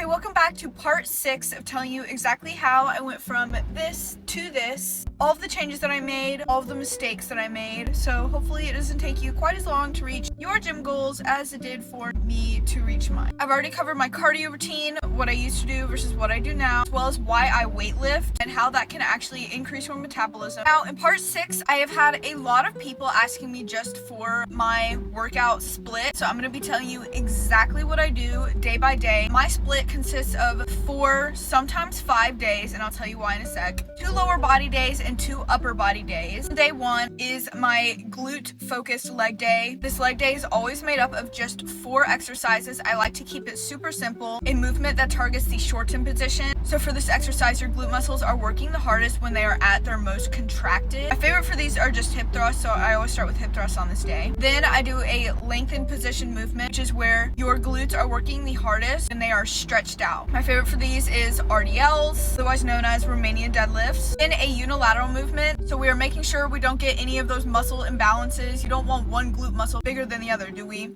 Hey, welcome back to part 6 of telling you exactly how I went from this to this, all of the changes that I made, all of the mistakes that I made. So hopefully it doesn't take you quite as long to reach your gym goals as it did for me to reach mine. I've already covered my cardio routine, what I used to do versus what I do now, as well as why I weightlift and how that can actually increase your metabolism. Now in part 6, I have had a lot of people asking me just for my workout split. So I'm going to be telling you exactly what I do day by day. My split consists of 4, sometimes 5 days, and I'll tell you why in a sec. 2 lower body days and 2 upper body days. Day 1 is my glute focused leg day. This leg day is always made up of just 4 exercises. I like to keep it super simple. A movement that targets the shortened position. So for this exercise, your glute muscles are working the hardest when they are at their most contracted. My favorite for these are just hip thrusts, so I always start with hip thrusts on this day. Then I do a lengthened position movement, which is where your glutes are working the hardest and they are stretched out. My favorite for these is RDLs, otherwise known as Romanian deadlifts. Then a unilateral movement, so we are making sure we don't get any of those muscle imbalances. You don't want one glute muscle bigger than the other, do we?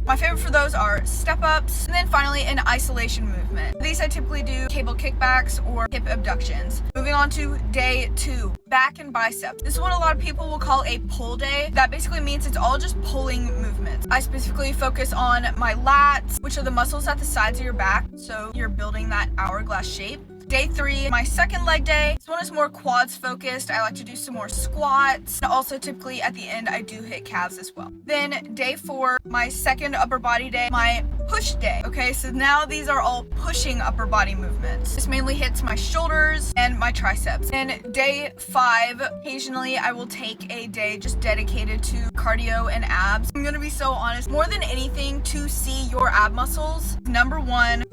My favorite for those are step ups, and then finally an isolation movement. These I typically do cable kickbacks or hip abductions. Moving on to day 2, back and biceps. This is what a lot of people will call a pull day. That basically means it's all just pulling movements. I specifically focus on my lats, which are the muscles at the sides of your back, so you're building that hourglass shape. Day 3, my second leg day. This one is more quads focused. I like to do some more squats. And also typically at the end, I do hit calves as well. Then day 4, my second upper body day, my push day. Okay, so now these are all pushing upper body movements. This mainly hits my shoulders and my triceps. Then day 5, occasionally I will take a day just dedicated to cardio and abs. I'm gonna be so honest, more than anything to see your ab muscles, number 1.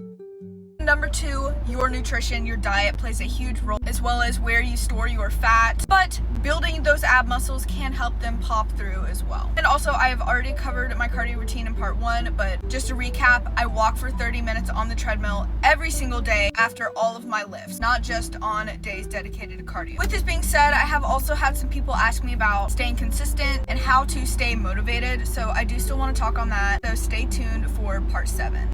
Number 2, your nutrition, your diet plays a huge role, as well as where you store your fat. But building those ab muscles can help them pop through as well. And also, I have already covered my cardio routine in part 1, but just to recap, I walk for 30 minutes on the treadmill every single day after all of my lifts, not just on days dedicated to cardio. With this being said, I have also had some people ask me about staying consistent and how to stay motivated, so I do still want to talk on that, so stay tuned for part 7.